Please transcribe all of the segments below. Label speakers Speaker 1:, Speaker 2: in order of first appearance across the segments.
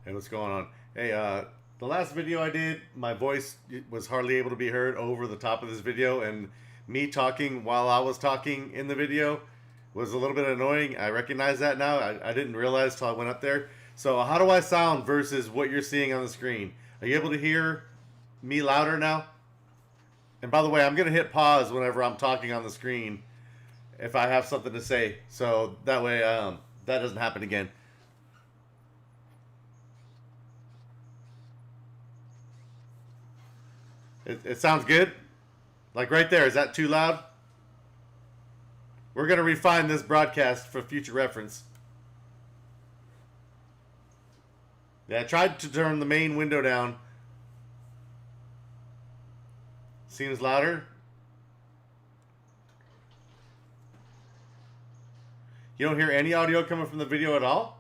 Speaker 1: Hey, what's going on? Hey, the last video I did, my voice was hardly able to be heard over the top of this video, and me talking while I was talking in the video was a little bit annoying. I recognize that now. I didn't realize till I went up there. So, how do I sound versus what you're seeing on the screen? Are you able to hear me louder now? And by the way, I'm going to hit pause whenever I'm talking on the screen if I have something to say, so that way that doesn't happen again. It sounds good. Like right there, is that too loud? We're going to refine this broadcast for future reference. Yeah, I tried to turn the main window down. Seems louder. You don't hear any audio coming from the video at all?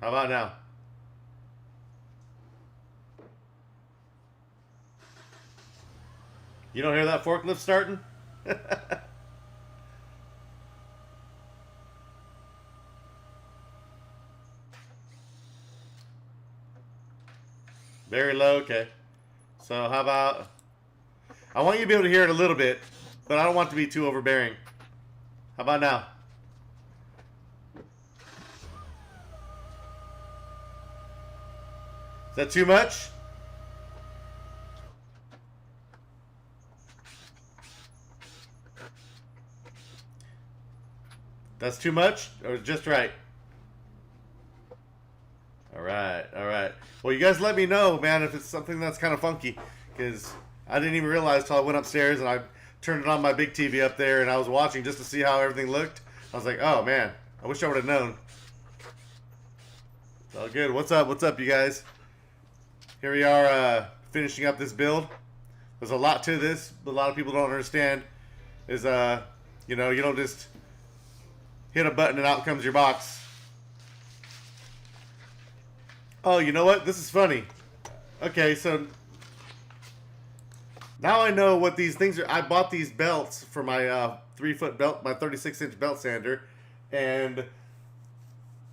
Speaker 1: How about now? You don't hear that forklift starting? Very low, okay. So how about... I want you to be able to hear it a little bit, but I don't want it to be too overbearing. How about now? Is that too much? That's too much or just right? All right, all right. Well, you guys let me know, man, if it's something that's kind of funky, because I didn't even realize till I went upstairs and I turned it on my big TV up there and I was watching just to see how everything looked. I was like, oh man, I wish I would have known. It's all good. What's up? What's up, you guys? Here we are, finishing up this build. There's a lot to this. A lot of people don't understand. Is you know, you don't just hit a button and out comes your box. Oh, you know what? This is funny. Okay, so now I know what these things are. I bought these belts for my 3-foot belt, my 36-inch belt sander, and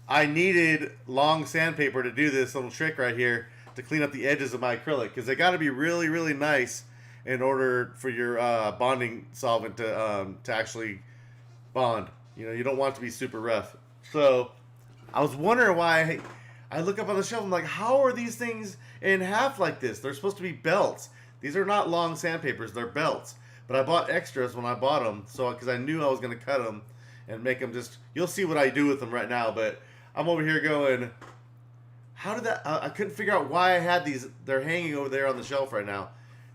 Speaker 1: I needed long sandpaper to do this little trick right here to clean up the edges of my acrylic, because they got to be really, really nice in order for your bonding solvent to actually bond. You know, you don't want it to be super rough. So I was wondering why I look up on the shelf. I'm like, how are these things in half like this? They're supposed to be belts. These are not long sandpapers. They're belts. But I bought extras when I bought them, so because I knew I was going to cut them and make them just. You'll see what I do with them right now. But I'm over here going, how did that? I couldn't figure out why I had these. They're hanging over there on the shelf right now.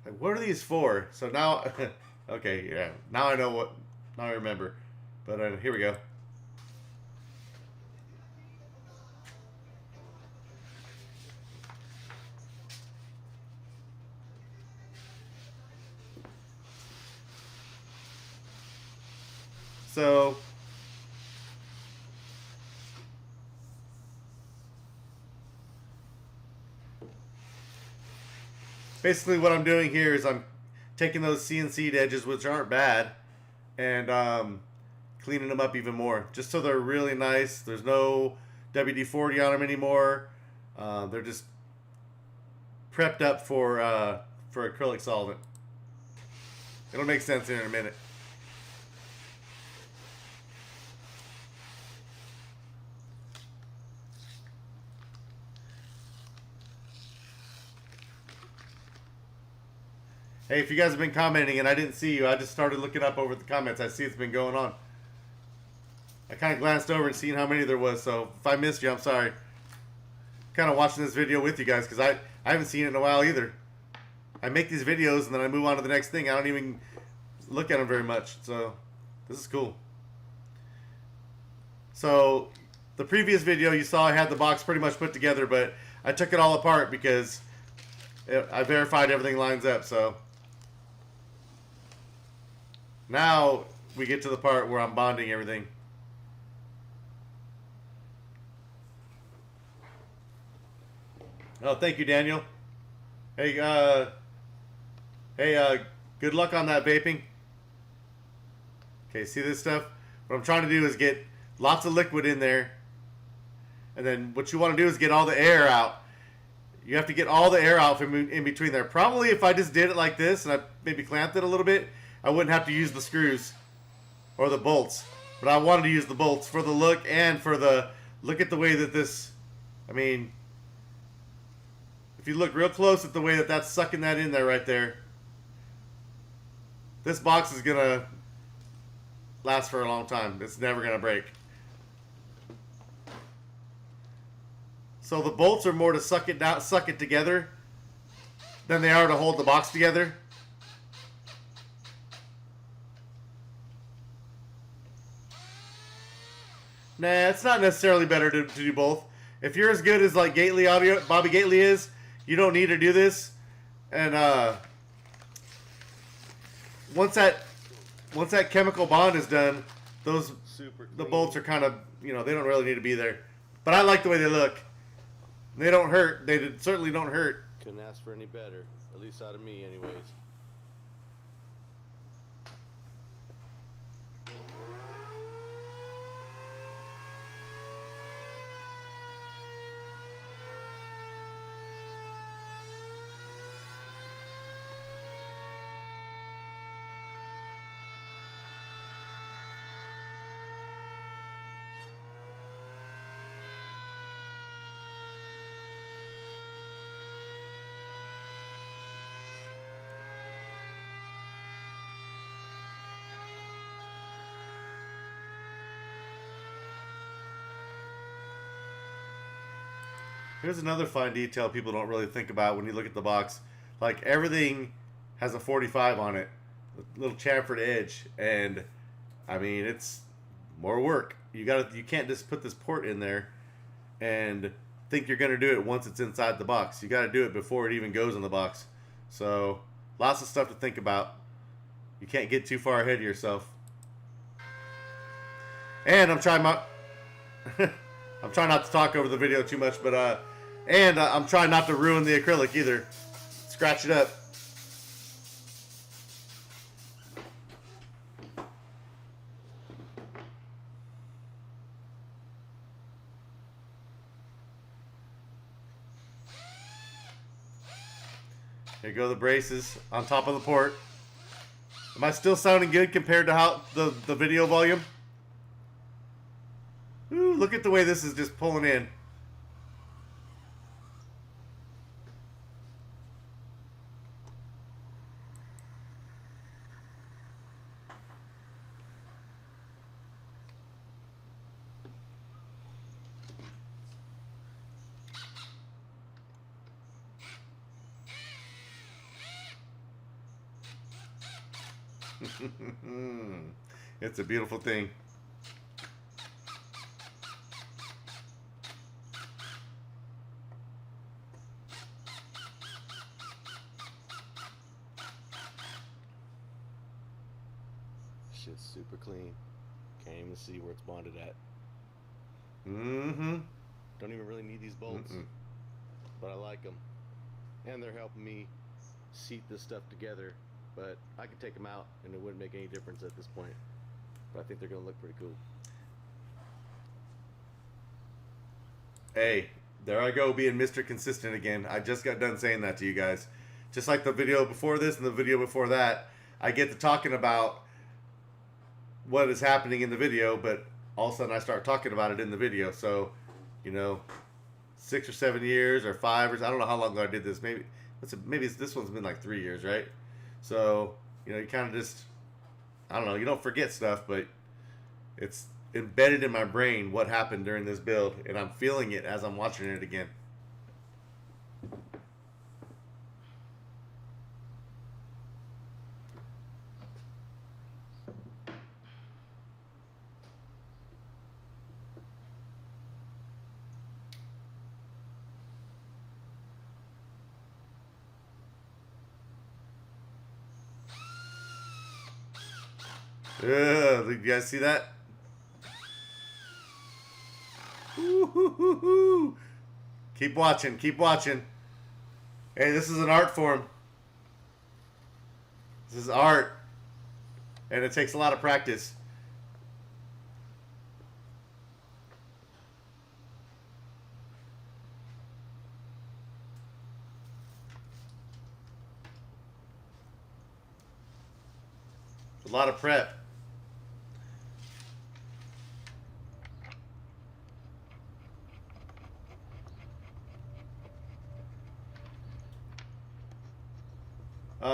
Speaker 1: Like, what are these for? So now, okay, yeah. Now I know what. Now I remember. But here we go. So basically what I'm doing here is I'm taking those CNC'd edges, which aren't bad, and cleaning them up even more, just so they're really nice. There's no WD-40 on them anymore. They're just prepped up for acrylic solvent. It'll make sense here in a minute. Hey, if you guys have been commenting and I didn't see you, I just started looking up over the comments. I see it's been going on. I kind of glanced over and seen how many there was, so if I missed you, I'm sorry. Kind of watching this video with you guys because I haven't seen it in a while either. I make these videos and then I move on to the next thing. I don't even look at them very much, so this is cool. So the previous video you saw, I had the box pretty much put together, but I took it all apart because I verified everything lines up, so now we get to the part where I'm bonding everything. Oh, thank you, Daniel. Hey, good luck on that vaping. Okay, see this stuff? What I'm trying to do is get lots of liquid in there. And then what you want to do is get all the air out. You have to get all the air out from in between there. Probably if I just did it like this and I maybe clamped it a little bit, I wouldn't have to use the screws or the bolts. But I wanted to use the bolts for the look and for the... Look at the way that this... I mean... If you look real close at the way that that's sucking that in there right there, this box is going to last for a long time. It's never going to break. So the bolts are more to suck it down, suck it together than they are to hold the box together. Nah, it's not necessarily better to do both. If you're as good as like Bobby Gately is, you don't need to do this. And once that chemical bond is done, the bolts are kind of, you know, they don't really need to be there. But I like the way they look. They don't hurt. They certainly don't hurt.
Speaker 2: Couldn't ask for any better, at least out of me anyways.
Speaker 1: Here's another fine detail people don't really think about when you look at the box. Like, everything has a 45 on it, a little chamfered edge, and I mean, it's more work. You can't just put this port in there and think you're gonna do it once it's inside the box. You got to do it before it even goes in the box. So lots of stuff to think about. You can't get too far ahead of yourself. And I'm trying not to talk over the video too much, but I'm trying not to ruin the acrylic either. Scratch it up. Here go the braces on top of the port. Am I still sounding good compared to how the video volume? Ooh, look at the way this is just pulling in. It's a beautiful thing.
Speaker 2: Shit's super clean. Can't even see where it's bonded at.
Speaker 1: Mm-hmm.
Speaker 2: Don't even really need these bolts, but I like them. And they're helping me seat this stuff together. But I could take them out and it wouldn't make any difference at this point. But I think they're going to look pretty cool.
Speaker 1: Hey, there I go being Mr. Consistent again. I just got done saying that to you guys. Just like the video before this and the video before that, I get to talking about what is happening in the video, but all of a sudden I start talking about it in the video. So, you know, 6 or 7 years or 5 or I don't know how long ago I did this. Maybe this one's been like 3 years, right? So, you know, you kind of just, I don't know, you don't forget stuff, but it's embedded in my brain what happened during this build, and I'm feeling it as I'm watching it again. You guys see that? Ooh, hoo, hoo, hoo. Keep watching. Keep watching. Hey, this is an art form. This is art. And it takes a lot of practice. A lot of prep.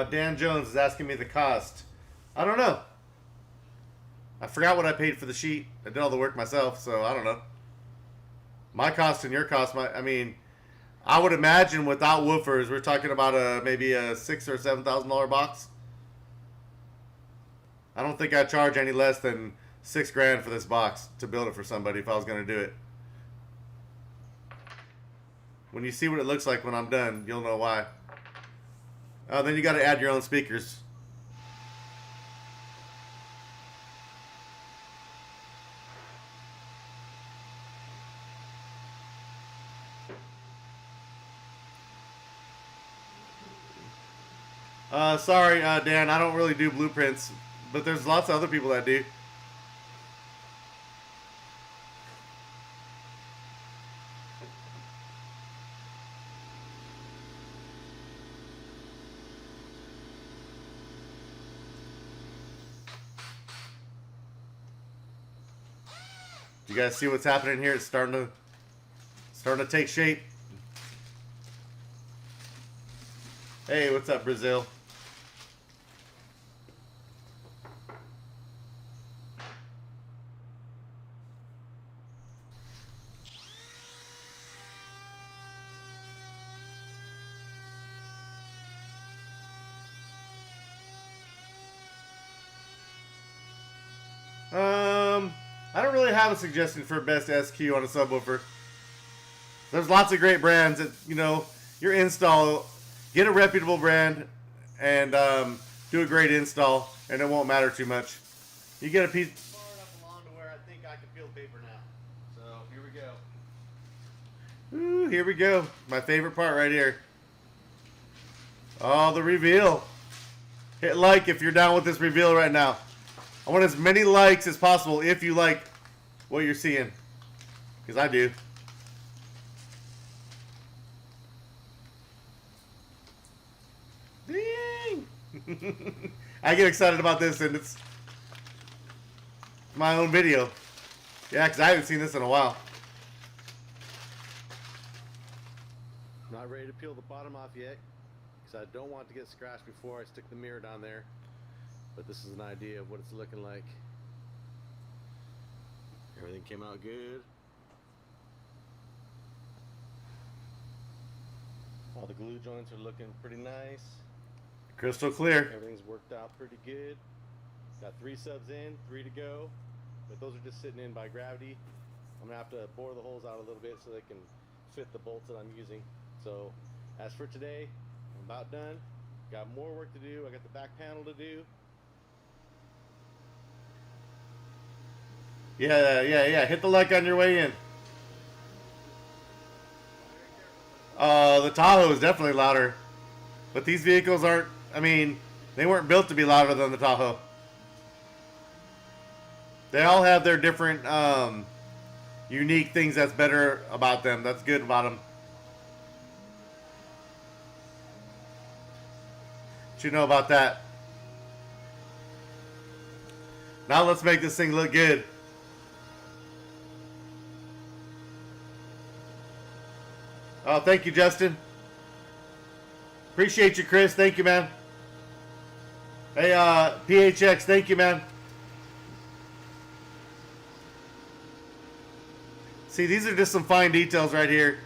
Speaker 1: Dan Jones is asking me the cost. I don't know. I forgot what I paid for the sheet. I did all the work myself, so I don't know. My cost and your cost, I mean, I would imagine without woofers, we're talking about maybe a $6,000 or $7,000 box. I don't think I'd charge any less than $6,000 for this box to build it for somebody if I was going to do it. When you see what it looks like when I'm done, you'll know why. Then you got to add your own speakers. Sorry, Dan, I don't really do blueprints, but there's lots of other people that do. You guys see what's happening here? It's starting to take shape. Hey, what's up, Brazil? I don't really have a suggestion for best SQ on a subwoofer. There's lots of great brands that, you know, your install, get a reputable brand and do a great install, and it won't matter too much. You get a piece far enough along to where I think I can feel the paper now. So here we go. Ooh, here we go. My favorite part right here. Oh, the reveal. Hit like if you're down with this reveal right now. I want as many likes as possible if you like what you're seeing. Because I do. Ding! I get excited about this and it's my own video. Yeah, because I haven't seen this in a while.
Speaker 2: Not ready to peel the bottom off yet, because I don't want to get scratched before I stick the mirror down there. But this is an idea of what it's looking like. Everything came out good. All the glue joints are looking pretty nice.
Speaker 1: Crystal clear.
Speaker 2: Everything's worked out pretty good. Got 3 subs in, 3 to go. But those are just sitting in by gravity. I'm gonna have to bore the holes out a little bit so they can fit the bolts that I'm using. So as for today, I'm about done. Got more work to do. I got the back panel to do.
Speaker 1: Yeah. Hit the like on your way in. The Tahoe is definitely louder. But these vehicles aren't, I mean, they weren't built to be louder than the Tahoe. They all have their different unique things that's better about them. That's good about them. What you know about that? Now let's make this thing look good. Oh, thank you, Justin. Appreciate you, Chris. Thank you, man. Hey, PHX, thank you, man. See, these are just some fine details right here.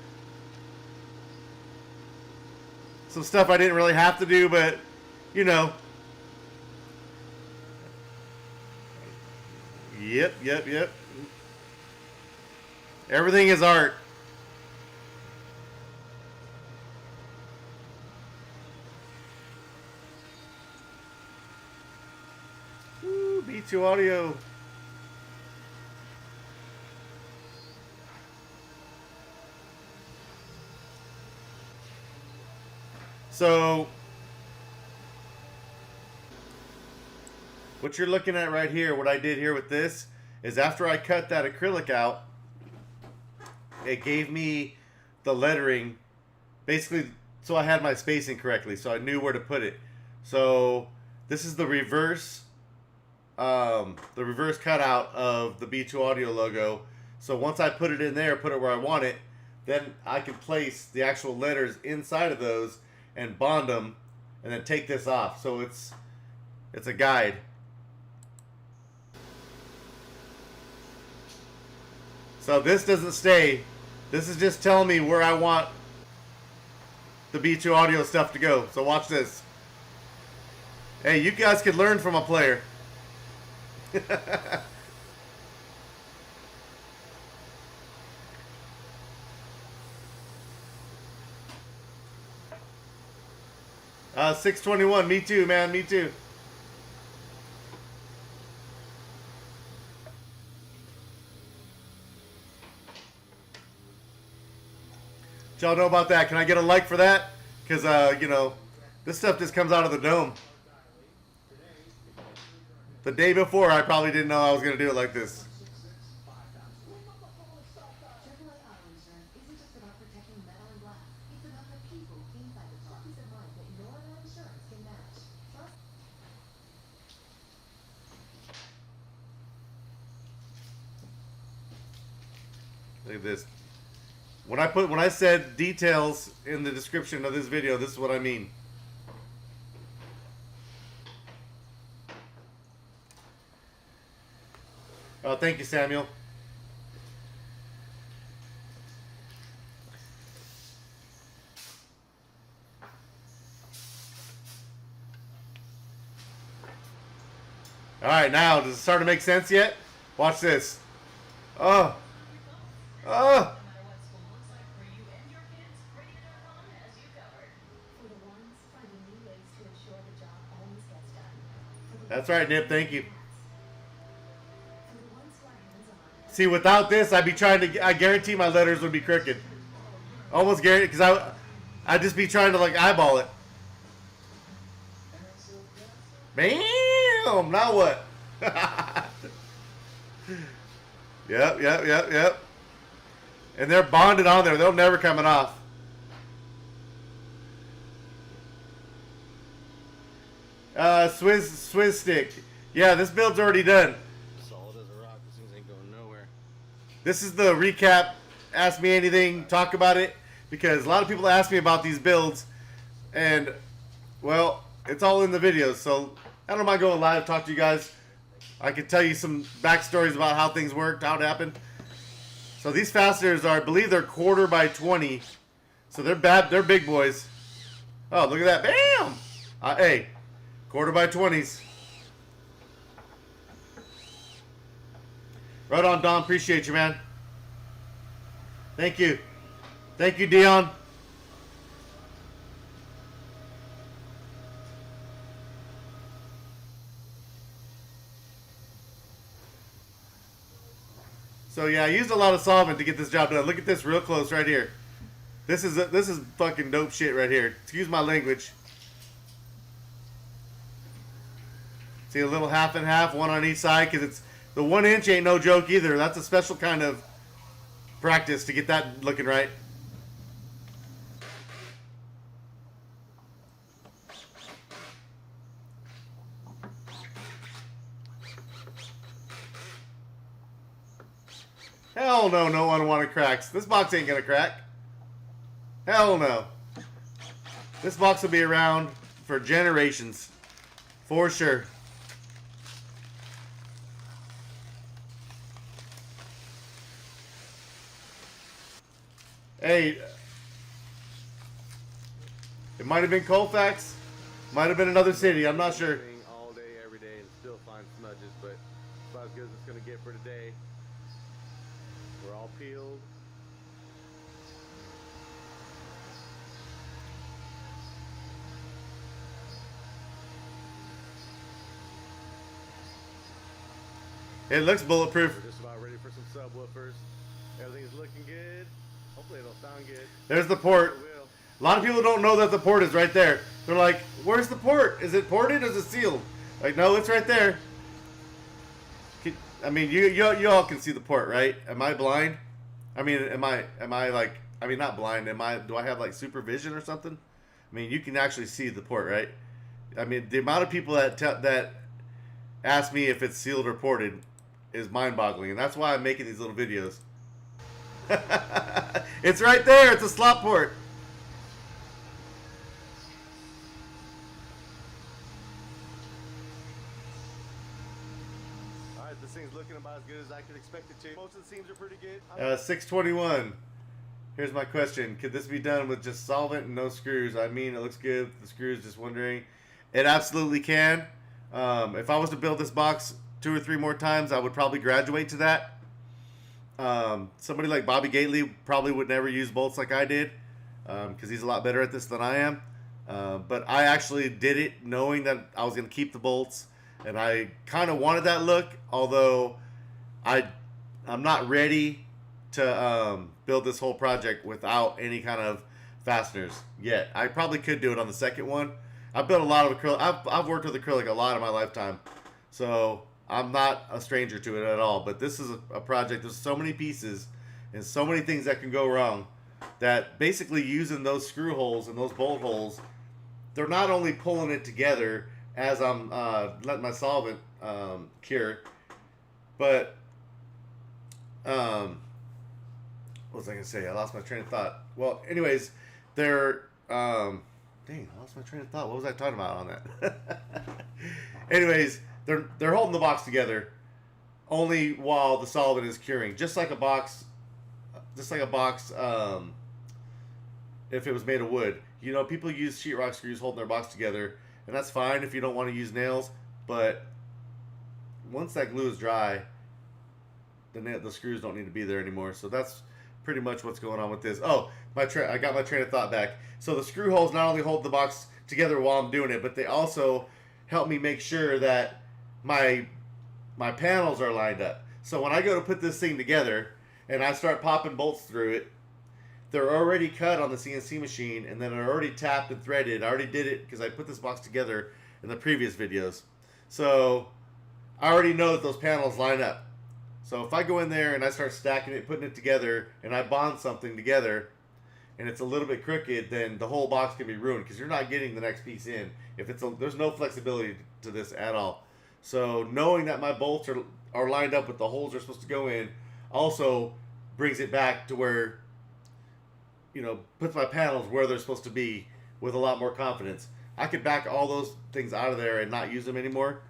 Speaker 1: Some stuff I didn't really have to do, but, you know. Yep. Everything is art. Ooh, B2 audio. So what you're looking at right here, what I did here with this, is after I cut that acrylic out, it gave me the lettering, basically, so I had my spacing correctly, so I knew where to put it. So this is the reverse cutout of the B2 Audio logo. So once I put it in there, put it where I want it, then I can place the actual letters inside of those and bond them, and then take this off. So it's a guide. So this doesn't stay. This is just telling me where I want the B2 Audio stuff to go. So watch this. Hey, you guys could learn from a player. 621. Me too, man. Me too. Y'all know about that? Can I get a like for that? Because, you know, this stuff just comes out of the dome. The day before, I probably didn't know I was going to do it like this. Look at this. When I said details in the description of this video, this is what I mean. Oh, thank you, Samuel. All right, now does it start to make sense yet? Watch this. Oh. Oh. That's right, Nip. Thank you. See, without this, I'd be trying to. I guarantee my letters would be crooked. Almost guaranteed, because I'd just be trying to like eyeball it. Bam! Now what? Yep. And they're bonded on there. They'll never coming off. Swizz stick. Yeah, this build's already done.
Speaker 2: Solid as a rock. This thing ain't going nowhere.
Speaker 1: This is the recap. Ask me anything. Talk about it. Because a lot of people ask me about these builds. And, well, it's all in the videos. So, I don't mind going live, talk to you guys. I can tell you some backstories about how things worked, how it happened. So these fasteners are, I believe they're 1/4 by 20. So they're bad. They're big boys. Oh, look at that. Bam! Hey, 1/4 by 20s. Right on, Don. Appreciate you, man. Thank you. Thank you, Dion. So yeah, I used a lot of solvent to get this job done. Look at this real close right here. This is fucking dope shit right here. Excuse my language. See a little half and half, one on each side, because it's the 1 inch ain't no joke either. That's a special kind of practice to get that looking right. Hell no, no unwanted cracks. This box ain't gonna crack. Hell no. This box will be around for generations. For sure. Hey, it might have been Colfax. Might have been another city. I'm not sure.
Speaker 2: All day, every day, and still find smudges, but it's about as good as it's gonna get for today. We're all peeled.
Speaker 1: It looks bulletproof.
Speaker 2: We're just about ready for some subwoofers. Everything is looking good. Hopefully it'll sound good.
Speaker 1: There's the port. A lot of people don't know that the port is right there. They're like, where's the port? Is it ported or is it sealed? Like, no, it's right there. I mean, you all can see the port, right? Am I blind? I mean, am I like, I mean, not blind. Do I have like supervision or something? I mean, you can actually see the port, right? I mean, the amount of people that ask me if it's sealed or ported is mind-boggling, and that's why I'm making these little videos. It's right there. It's a slot port.
Speaker 2: All right, this thing's looking about as good as I could expect it to. Most of the seams are pretty good.
Speaker 1: 621. Here's my question. Could this be done with just solvent and no screws? I mean, it looks good. The screws, just wondering. It absolutely can. If I was to build this box 2 or 3 more times, I would probably graduate to that. Somebody like Bobby Gately probably would never use bolts like I did, because he's a lot better at this than I am. But I actually did it knowing that I was going to keep the bolts, and I kind of wanted that look, although I'm not ready to build this whole project without any kind of fasteners yet. I probably could do it on the second one. I've built a lot of acrylic. I've worked with acrylic a lot in my lifetime, so I'm not a stranger to it at all. But this is a project. There's so many pieces and so many things that can go wrong that basically using those screw holes and those bolt holes, they're not only pulling it together as I'm letting my solvent cure, but what was I gonna say? I lost my train of thought. Well, anyways, they're dang, I lost my train of thought. What was I talking about on that? Anyways, they're holding the box together only while the solvent is curing, just like a box. If it was made of wood, you know, people use sheetrock screws holding their box together, and that's fine if you don't want to use nails. But once that glue is dry, the screws don't need to be there anymore. So that's pretty much what's going on with this. Oh, I got my train of thought back. So the screw holes not only hold the box together while I'm doing it, but they also help me make sure that my panels are lined up. So when I go to put this thing together and I start popping bolts through it, they're already cut on the CNC machine, and then they're already tapped and threaded. I already did it because I put this box together in the previous videos. So I already know that those panels line up. So if I go in there and I start stacking it, putting it together, and I bond something together, and it's a little bit crooked, then the whole box can be ruined because you're not getting the next piece in. There's no flexibility to this at all. So knowing that my bolts are lined up with the holes they're supposed to go in also brings it back to where, you know, puts my panels where they're supposed to be with a lot more confidence. I could back all those things out of there and not use them anymore,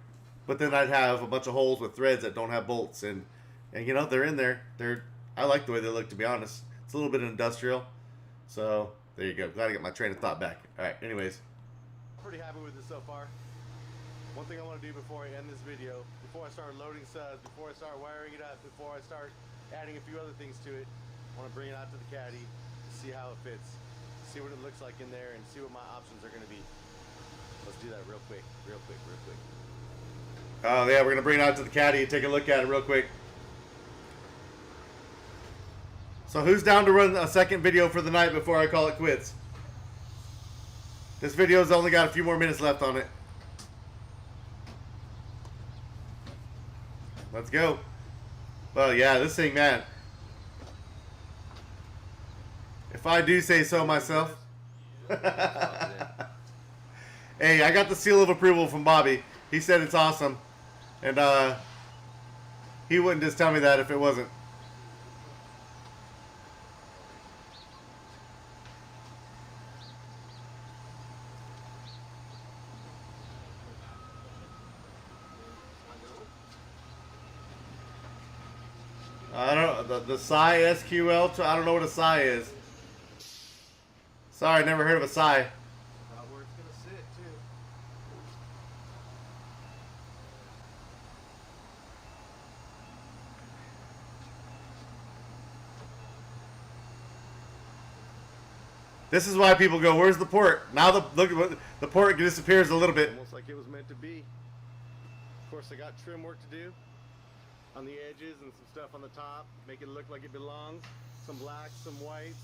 Speaker 1: but then I'd have a bunch of holes with threads that don't have bolts, and you know, they're in there. I like the way they look, to be honest. It's a little bit industrial. So there you go. Glad I got my train of thought back. All right. Anyways,
Speaker 2: Pretty happy with this so far. One thing I want to do before I end this video, before I start loading studs, before I start wiring it up, before I start adding a few other things to it, I want to bring it out to the caddy to see how it fits, see what it looks like in there, and see what my options are going to be. Let's do that real quick.
Speaker 1: oh yeah, we're gonna bring it out to the caddy and take a look at it real quick. So who's down to run a second video for the night before I call it quits? This video's only got a few more minutes left on it. Let's go. Well, yeah, this thing, man. If I do say so myself. Hey, I got the seal of approval from Bobby. He said it's awesome. And he wouldn't just tell me that if it wasn't. I don't know, the Psi SQL, I don't know what a Psi is. Sorry, never heard of a Psi.
Speaker 2: Where it's going to sit, too.
Speaker 1: This is why people go, where's the port? Now look at what the port disappears a little bit.
Speaker 2: Almost like it was meant to be. Of course, I got trim work to do on the edges and some stuff on the top, make it look like it belongs. Some blacks, some whites,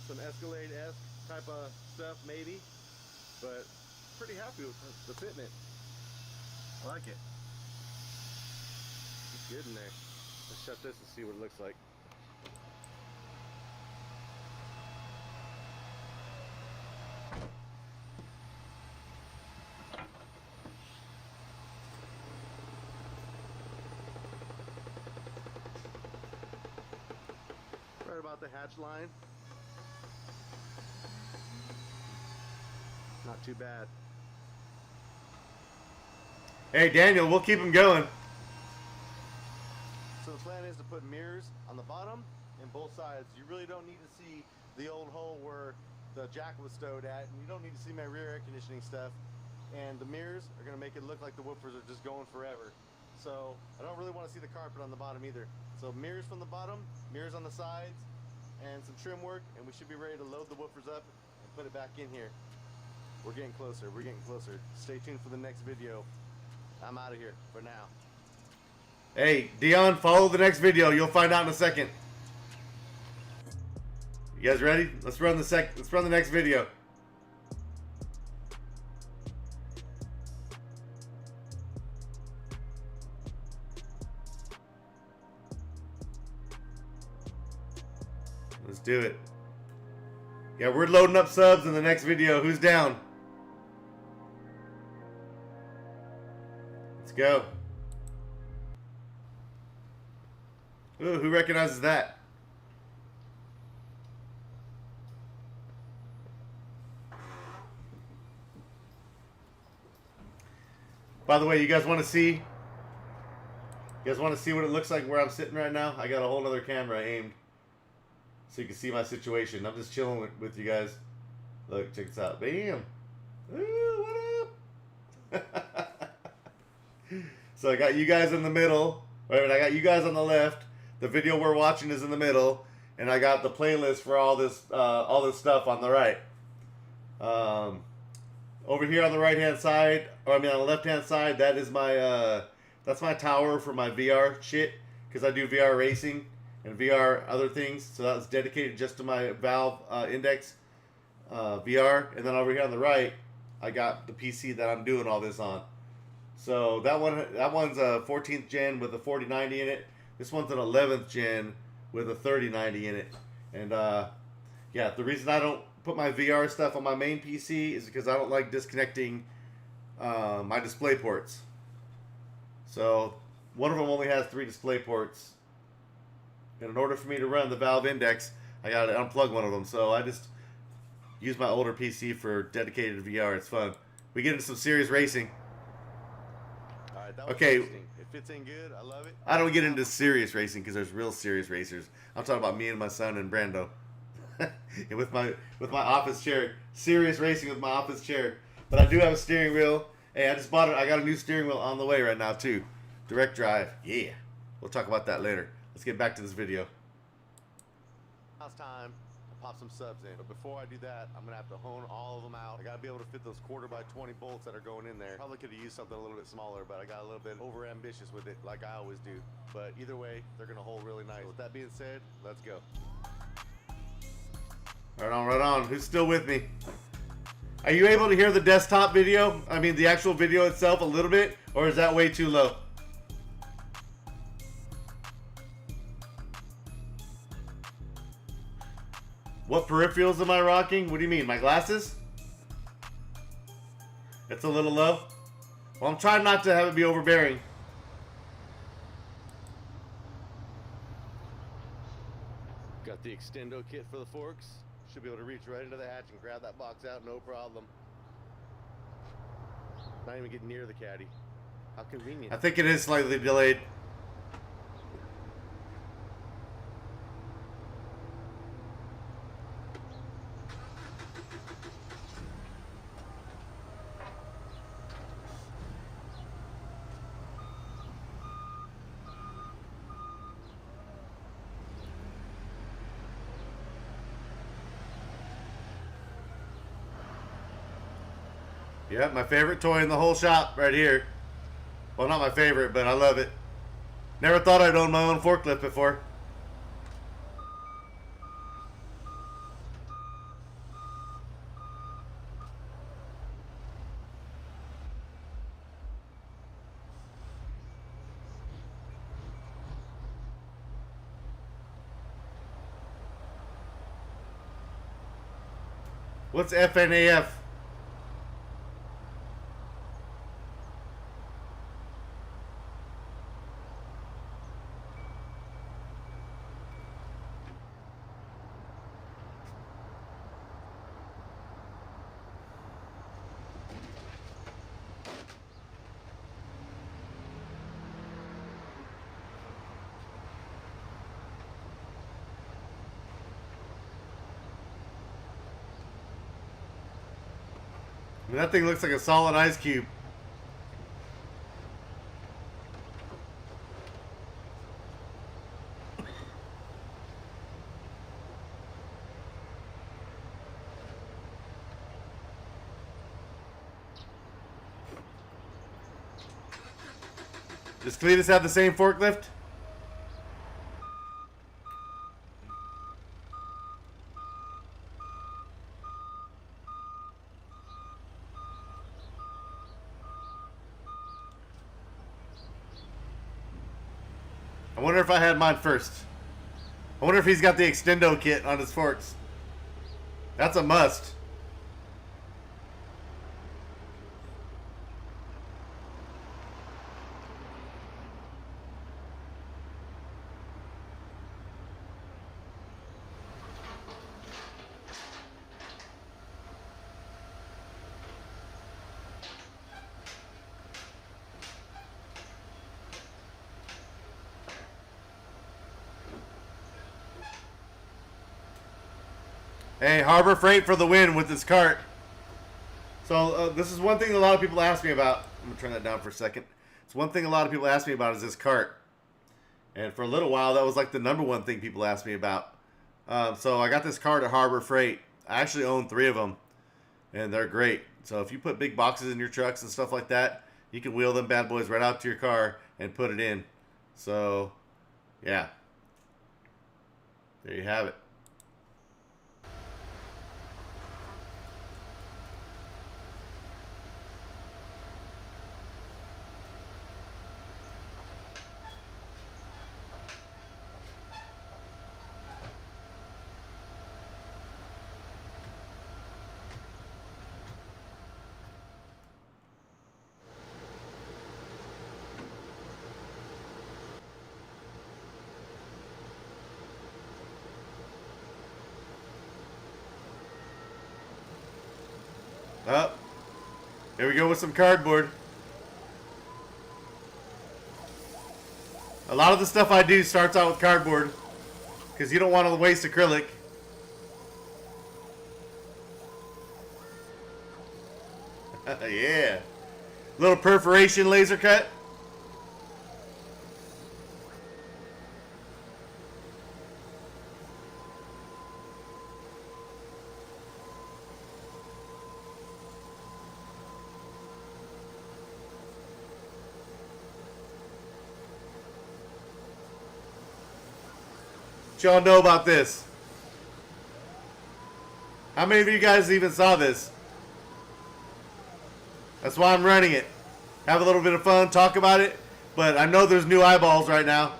Speaker 2: some Escalade-esque type of stuff, maybe. But pretty happy with the fitment. I like it. It's good in there. Let's shut this and see what it looks like. Right about the hatch line. Not too bad.
Speaker 1: Hey Daniel, we'll keep him going.
Speaker 2: So the plan is to put mirrors on the bottom and both sides. You really don't need to see the old hole where the jack was stowed at, and you don't need to see my rear air conditioning stuff. And the mirrors are going to make it look like the woofers are just going forever. So I don't really want to see the carpet on the bottom either. So mirrors from the bottom, mirrors on the sides, and some trim work, and we should be ready to load the woofers up and put it back in here. We're getting closer, we're getting closer. Stay tuned for the next video. I'm out of here for now.
Speaker 1: Hey, Dion, follow the next video. You'll find out in a second. You guys ready? Let's run the next video. Let's do it. Yeah, we're loading up subs in the next video. Who's down? Let's go. Ooh, who recognizes that? By the way, you guys want to see? You guys want to see what it looks like where I'm sitting right now? I got a whole other camera aimed so you can see my situation. I'm just chilling with you guys. Look, check this out. Bam! Ooh, what up? So I got you guys in the middle. Wait a minute, I got you guys on the left. The video we're watching is in the middle, and I got the playlist for all this stuff on the right. Over here on the right hand side, or I mean on the left hand side, that is my that's my tower for my VR shit, because I do VR racing and VR other things. So that's dedicated just to my Valve Index VR. And then over here on the right, I got the PC that I'm doing all this on. So that one's a 14th gen with a 4090 in it. This one's an 11th gen with a 3090 in it. And yeah, the reason I don't put my VR stuff on my main PC is because I don't like disconnecting my display ports. So one of them only has 3 display ports. And in order for me to run the Valve Index, I gotta unplug one of them. So I just use my older PC for dedicated VR. It's fun. We get into some serious racing.
Speaker 2: All right, that was
Speaker 1: okay.
Speaker 2: interesting. It fits in good. I love it.
Speaker 1: I don't get into serious racing because there's real serious racers. I'm talking about me and my son and Brando. And with my office chair. Serious racing with my office chair. But I do have a steering wheel. Hey, I just bought it. I got a new steering wheel on the way right now too. Direct drive. Yeah. We'll talk about that later. Let's get back to this video.
Speaker 2: Now it's time to pop some subs in. But before I do that, I'm gonna have to hone all of them out. I gotta be able to fit those 1/4x20 bolts that are going in there. Probably could have used something a little bit smaller, but I got a little bit over ambitious with it, like I always do. But either way, they're gonna hold really nice. With that being said, let's go.
Speaker 1: Right on, right on. Who's still with me? Are you able to hear the desktop video? I mean, the actual video itself a little bit, or is that way too low? What peripherals am I rocking? What do you mean, my glasses? It's a little low? Well, I'm trying not to have it be overbearing.
Speaker 2: Got the extendo kit for the forks. Should be able to reach right into the hatch and grab that box out, no problem. Not even getting near the caddy. How convenient.
Speaker 1: I think it is slightly delayed. Yeah, my favorite toy in the whole shop right here. Well, not my favorite, but I love it. Never thought I'd own my own forklift before. What's FNAF? I mean, that thing looks like a solid ice cube. Does Cletus have the same forklift? I wonder if I had mine first. I wonder if he's got the extendo kit on his forks. That's a must. Hey, Harbor Freight for the win with this cart. So this is one thing a lot of people ask me about. I'm gonna turn that down for a second. It's one thing a lot of people ask me about is this cart. And for a little while, that was like the #1 thing people asked me about. So I got this cart at Harbor Freight. I actually own 3 of them, and they're great. So if you put big boxes in your trucks and stuff like that, you can wheel them bad boys right out to your car and put it in. So, yeah. There you have it. Oh, here we go with some cardboard. A lot of the stuff I do starts out with cardboard because you don't want to waste acrylic. Yeah. Little perforation laser cut. What y'all know about this? How many of you guys even saw this? That's why I'm running it. Have a little bit of fun, talk about it, but I know there's new eyeballs right now.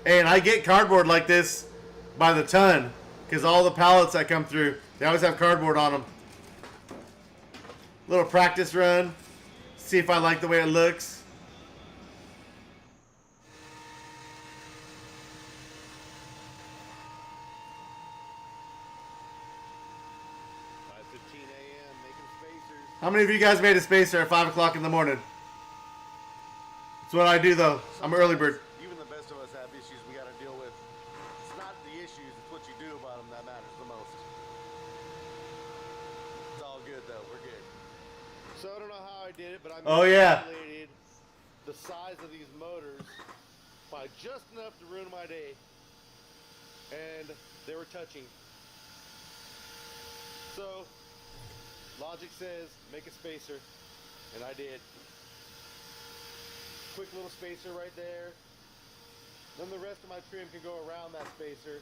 Speaker 1: Hey, and I get cardboard like this by the ton because all the pallets that come through, they always have cardboard on them. Little practice run. See if I like the way it looks. How many of you guys made a spacer at 5 o'clock in the morning? That's what I do though. I'm an early bird.
Speaker 2: Even the best of us have issues we got to deal with. It's not the issues, it's what you do about them that matters the most. It's all good though, we're good. So I don't know how I did it, but I manipulated the size of these motors by just enough to ruin my day. And they were touching. So logic says make a spacer, and I did. Quick little spacer right there. Then the rest of my trim can go around that spacer.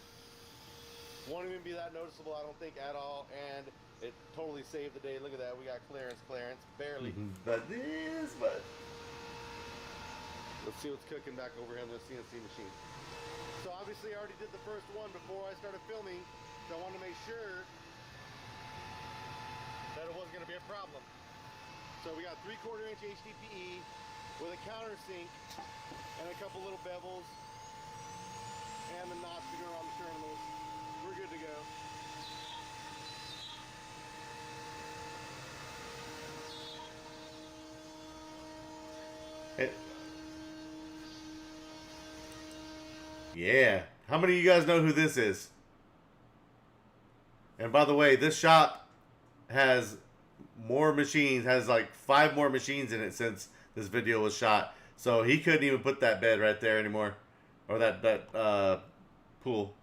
Speaker 2: Won't even be that noticeable, I don't think, at all. And it totally saved the day. Look at that, we got clearance, barely.
Speaker 1: But this, but
Speaker 2: Let's see what's cooking back over here on the CNC machine. So obviously I already did the first one before I started filming, so I wanted to make sure that it wasn't going to be a problem. So we got 3/4 inch HDPE with a countersink and a couple little bevels and the knots to go around the terminals. We're good to go.
Speaker 1: Yeah. How many of you guys know who this is? And by the way, this shop has more machines, has like 5 more machines in it since this video was shot. So he couldn't even put that bed right there anymore. Or that pool.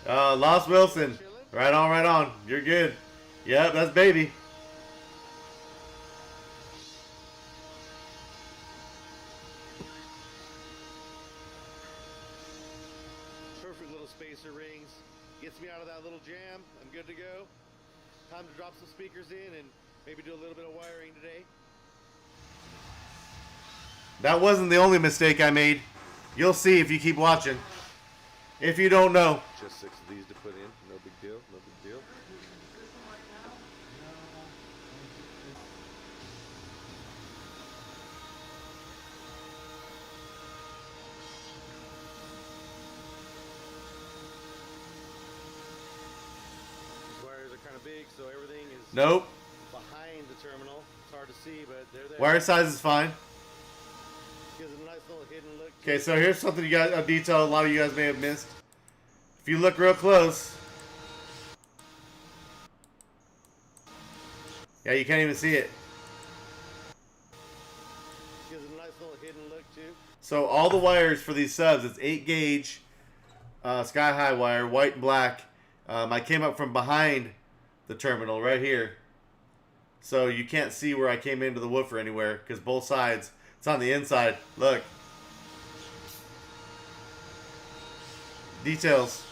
Speaker 1: Lost Wilson. Right on, right on. You're good. Yep, that's baby.
Speaker 2: Perfect little spacer rings. Gets me out of that little jam. I'm good to go. Time to drop some speakers in and maybe do a little bit of wiring today.
Speaker 1: That wasn't the only mistake I made. You'll see if you keep watching. If you don't know.
Speaker 2: Just 6 of these to put in. No big deal. No big deal. These wires are kind of big, so everything is
Speaker 1: Nope.
Speaker 2: behind the terminal. It's hard to see, but they're there.
Speaker 1: Wire size is fine.
Speaker 2: Gives it a nice little hidden look.
Speaker 1: Okay, so here's something you guys, a detail a lot of you guys may have missed. If you look real close, yeah, you can't even see it.
Speaker 2: Gives it a nice little hidden look too.
Speaker 1: So all the wires for these subs, it's 8 gauge sky high wire, white and black. I came up from behind the terminal right here, so you can't see where I came into the woofer anywhere because both sides, it's on the inside. Look, details.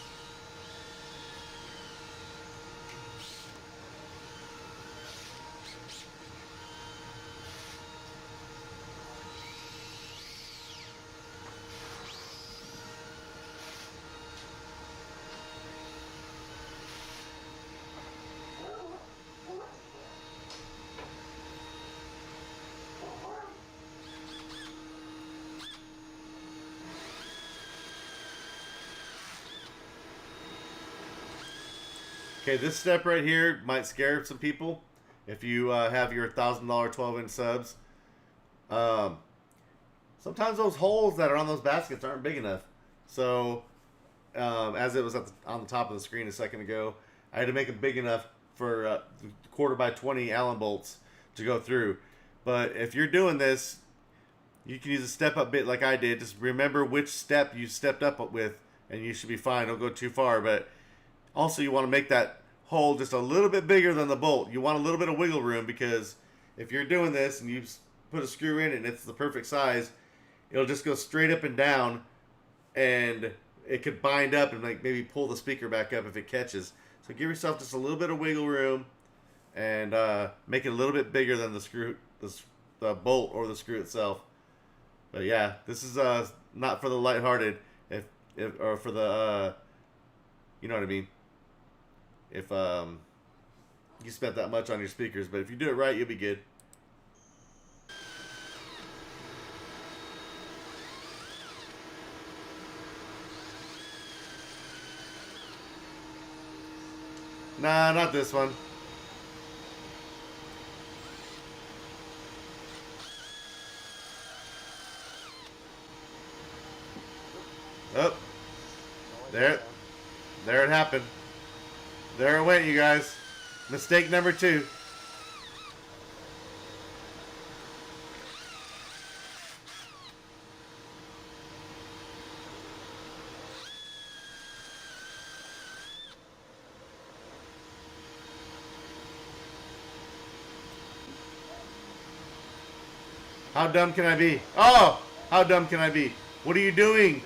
Speaker 1: Okay, this step right here might scare some people if you have your $1,000 12-inch subs. Sometimes those holes that are on those baskets aren't big enough. So, as it was on the top of the screen a second ago, I had to make it big enough for 1/4x20 Allen bolts to go through. But if you're doing this, you can use a step-up bit like I did. Just remember which step you stepped up with, and you should be fine. Don't go too far, but also, you want to make that hole just a little bit bigger than the bolt. You want a little bit of wiggle room because if you're doing this and you put a screw in it and it's the perfect size, it'll just go straight up and down and it could bind up and like maybe pull the speaker back up if it catches. So give yourself just a little bit of wiggle room and make it a little bit bigger than the screw, the bolt or the screw itself. But yeah, this is not for the lighthearted or for the you know what I mean. If you spent that much on your speakers, but if you do it right, you'll be good. Nah, not this one. Oh, there it happened. There it went, you guys. Mistake number 2. How dumb can I be? Oh, how dumb can I be? What are you doing?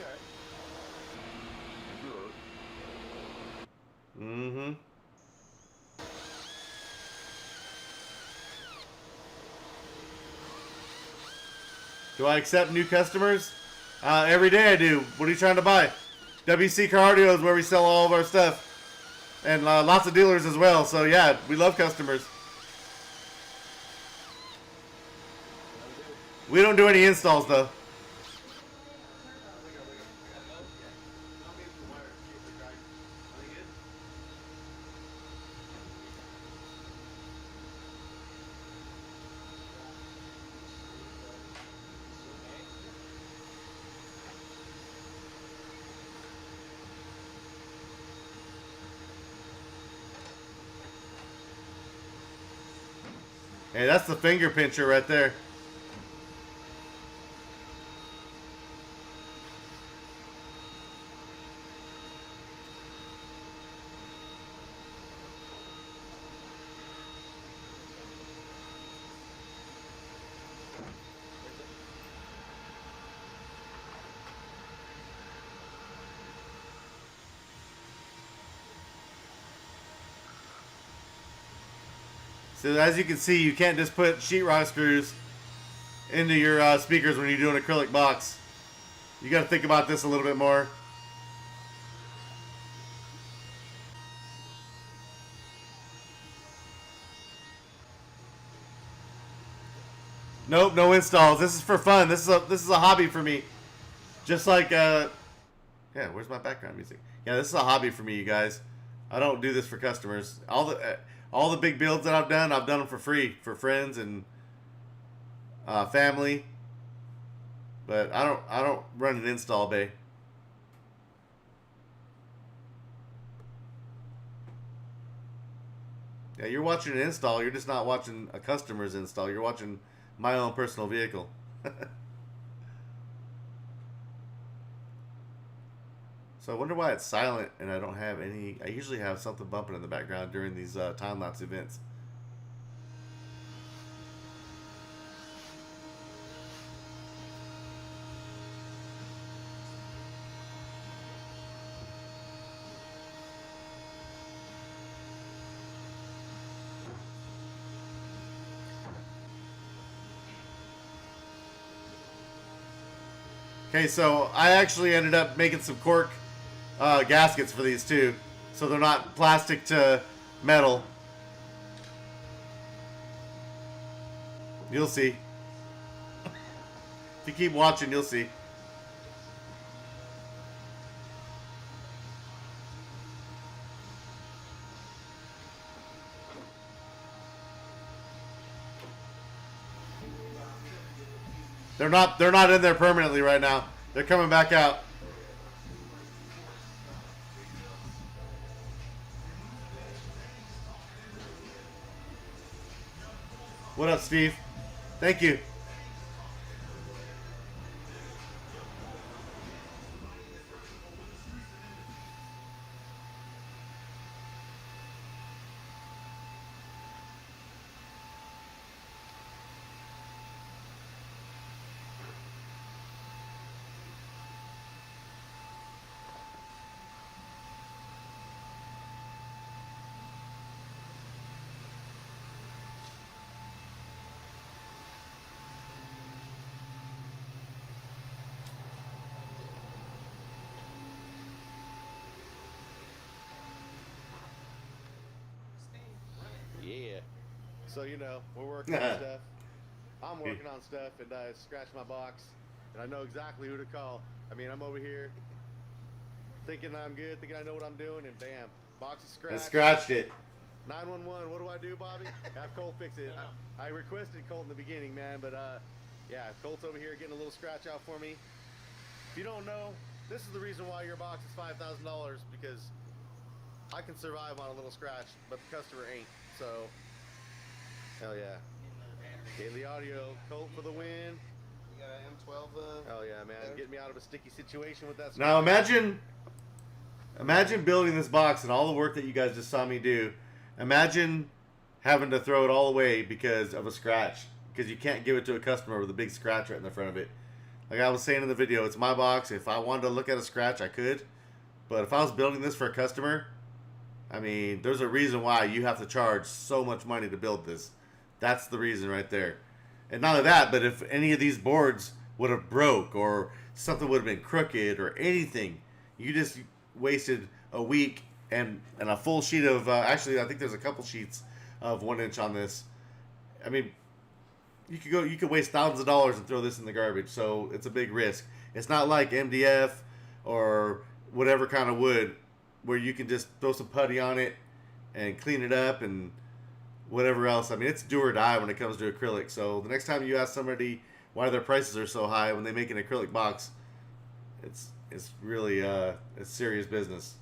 Speaker 1: Mm-hmm. Do I accept new customers? Every day I do. What are you trying to buy? WC Cardio is where we sell all of our stuff. And lots of dealers as well. So yeah, we love customers. We don't do any installs though. Hey, that's the finger pincher right there. So as you can see, you can't just put sheetrock screws into your speakers when you do an acrylic box. You got to think about this a little bit more. Nope, no installs. This is for fun. This is a hobby for me. Just like yeah, where's my background music? Yeah, this is a hobby for me, you guys. I don't do this for customers. All the big builds that I've done them for free for friends and family. But I don't run an install bay. Yeah, you're watching an install. You're just not watching a customer's install. You're watching my own personal vehicle. So I wonder why it's silent and I don't have any. I usually have something bumping in the background during these time-lapse events. Okay, so I actually ended up making some cork gaskets for these too, so they're not plastic to metal. You'll see. If you keep watching, you'll see. They're not in there permanently right now. They're coming back out. What up, Steve? Thank you.
Speaker 2: Yeah. So, you know, we're working on stuff. I'm working on stuff, and I scratched my box, and I know exactly who to call. I mean, I'm over here thinking I'm good, thinking I know what I'm doing, and bam, box is scratched.
Speaker 1: I scratched it.
Speaker 2: 911, what do I do, Bobby? Have Colt fix it. I requested Colt in the beginning, man, but yeah, Colt's over here getting a little scratch out for me. If you don't know, this is the reason why your box is $5,000, because I can survive on a little scratch, but the customer ain't. So, hell yeah. Daily Audio, Colt for the win.
Speaker 3: You got an M12.
Speaker 2: Hell yeah, man. Get me out of a sticky situation with that.
Speaker 1: Now imagine building this box and all the work that you guys just saw me do. Imagine having to throw it all away because of a scratch. Because you can't give it to a customer with a big scratch right in the front of it. Like I was saying in the video, it's my box. If I wanted to look at a scratch, I could. But if I was building this for a customer, I mean, there's a reason why you have to charge so much money to build this. That's the reason right there. And not only that, but if any of these boards would have broke or something would have been crooked or anything. You just wasted a week and a full sheet of actually I think there's a couple sheets of 1 inch on this. I mean, you could waste thousands of dollars and throw this in the garbage. So it's a big risk. It's not like MDF or whatever kind of wood where you can just throw some putty on it and clean it up and whatever else. I mean, it's do or die when it comes to acrylic. So the next time you ask somebody why their prices are so high when they make an acrylic box, it's really it's serious business.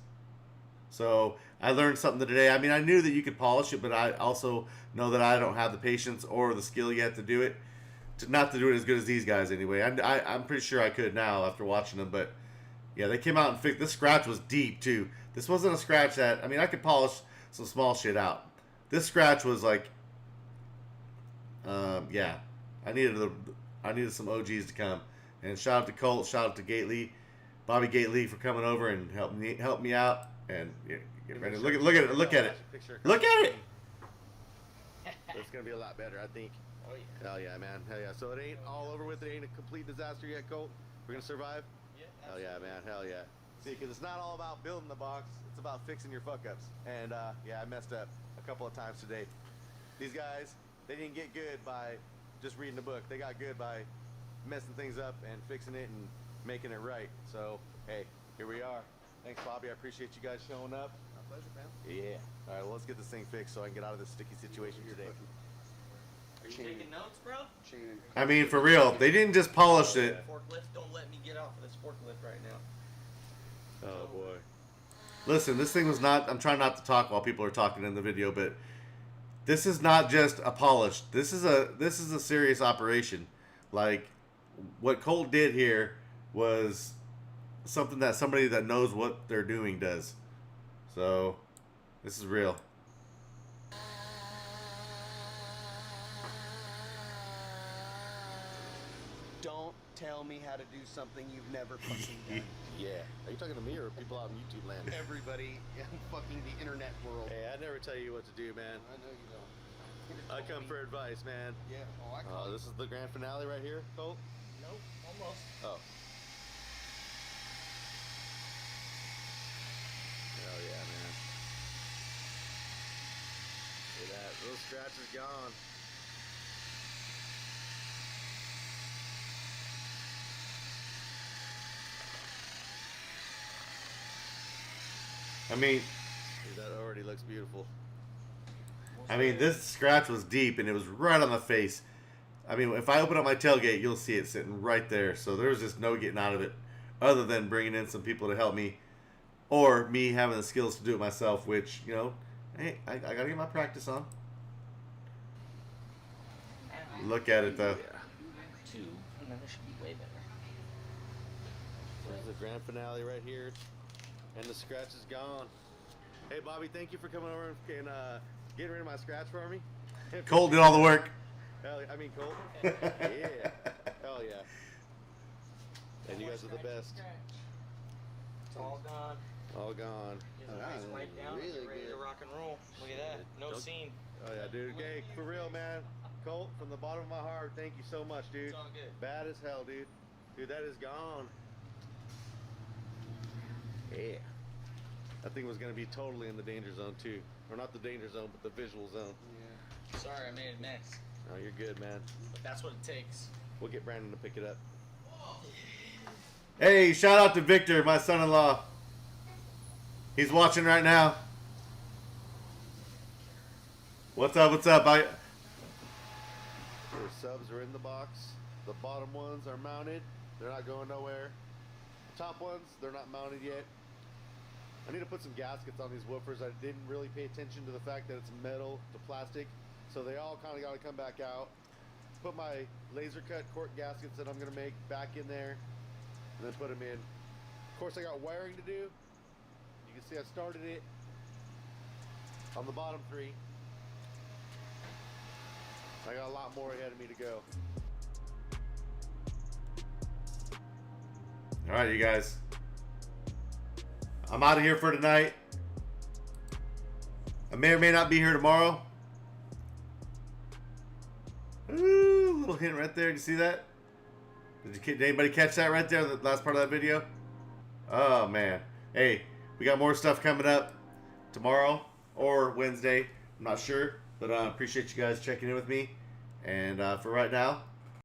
Speaker 1: So I learned something today. I mean, I knew that you could polish it, but I also know that I don't have the patience or the skill yet to do it. Not to do it as good as these guys anyway. I'm pretty sure I could now after watching them. But yeah, they came out and fixed. This scratch was deep too. This wasn't a scratch that, I mean, I could polish some small shit out. This scratch was like, yeah, I needed some OGs to come. And shout out to Colt, shout out to Gately, Bobby Gately for coming over and help me out. And get ready. Look at it. Look at it. Look at it.
Speaker 2: It's gonna be a lot better, I think. Oh yeah. Hell yeah, man. Hell yeah. So it ain't all over with. It ain't a complete disaster yet, Colt. We're gonna survive. Yeah. Hell yeah, man. Hell yeah. See, because it's not all about building the box. It's about fixing your fuck ups. And yeah, I messed up a couple of times today. These guys, they didn't get good by just reading the book. They got good by messing things up and fixing it and making it right. So hey, here we are. Thanks, Bobby. I appreciate you guys showing up. My pleasure, man. Yeah. All right, well, let's get this thing fixed so I can get out of this sticky situation today.
Speaker 3: Are you taking notes, bro?
Speaker 1: I mean, for real, they didn't just polish it.
Speaker 3: Forklift, don't let me get off of this forklift right now.
Speaker 2: Oh boy.
Speaker 1: Listen, this thing was not. I'm trying not to talk while people are talking in the video, but this is not just a polish. This is a serious operation. Like what Colt did here was something that somebody that knows what they're doing does. So this is real.
Speaker 4: Don't tell me how to do something you've never fucking done.
Speaker 2: Yeah. Are you talking to me or people out in YouTube land?
Speaker 4: Everybody in fucking the internet world.
Speaker 2: Hey, I never tell you what to do, man.
Speaker 4: I know you don't.
Speaker 2: I come for advice, man.
Speaker 4: Yeah. Oh, I call
Speaker 2: This is the grand finale right here, Colt?
Speaker 3: Nope, almost.
Speaker 2: Oh. Hell yeah, man. Look at that. Little scratch is gone.
Speaker 1: I mean,
Speaker 2: Dude, that already looks beautiful.
Speaker 1: this scratch was deep and it was right on the face. I mean, if I open up my tailgate, you'll see it sitting right there. So there was just no getting out of it other than bringing in some people to help me or me having the skills to do it myself, which, you know, hey, I got to get my practice on. Look at it, though.
Speaker 2: Yeah.
Speaker 3: 2, and then it should be way better.
Speaker 2: There's the grand finale right here. And the scratch is gone. Hey, Bobby, thank you for coming over and getting rid of my scratch for me.
Speaker 1: Colt did all the work.
Speaker 2: Hell, I mean, Colt. Yeah. Hell yeah. And you guys are the best.
Speaker 3: It's all gone.
Speaker 2: All gone.
Speaker 3: Get the face wiped down and get ready to rock and roll. Look at that. No seam.
Speaker 2: Oh, yeah, dude. Okay, for real, man. Colt, from the bottom of my heart, thank you so much, dude.
Speaker 3: It's all good.
Speaker 2: Bad as hell, dude. Dude, that is gone. Yeah. That thing was going to be totally in the danger zone, too. Or not the danger zone, but the visual zone.
Speaker 4: Yeah.
Speaker 3: Sorry, I made a mess.
Speaker 2: Oh, you're good, man.
Speaker 3: But that's what it takes.
Speaker 2: We'll get Brandon to pick it up.
Speaker 1: Hey, shout out to Victor, my son-in-law. He's watching right now. What's up? What's up?
Speaker 2: Your subs are in the box. The bottom ones are mounted. They're not going nowhere. The top ones, they're not mounted yet. I need to put some gaskets on these woofers. I didn't really pay attention to the fact that it's metal to plastic. So they all kind of got to come back out. Put my laser cut cork gaskets that I'm going to make back in there. And then put them in. Of course, I got wiring to do. You can see I started it on the bottom 3. I got a lot more ahead of me to go.
Speaker 1: All right, you guys. I'm out of here for tonight. I may or may not be here tomorrow. Ooh, little hint right there. You see that? Did anybody catch that right there, the last part of that video? Oh, man. Hey, we got more stuff coming up tomorrow or Wednesday. I'm not sure, but I appreciate you guys checking in with me. And for right now,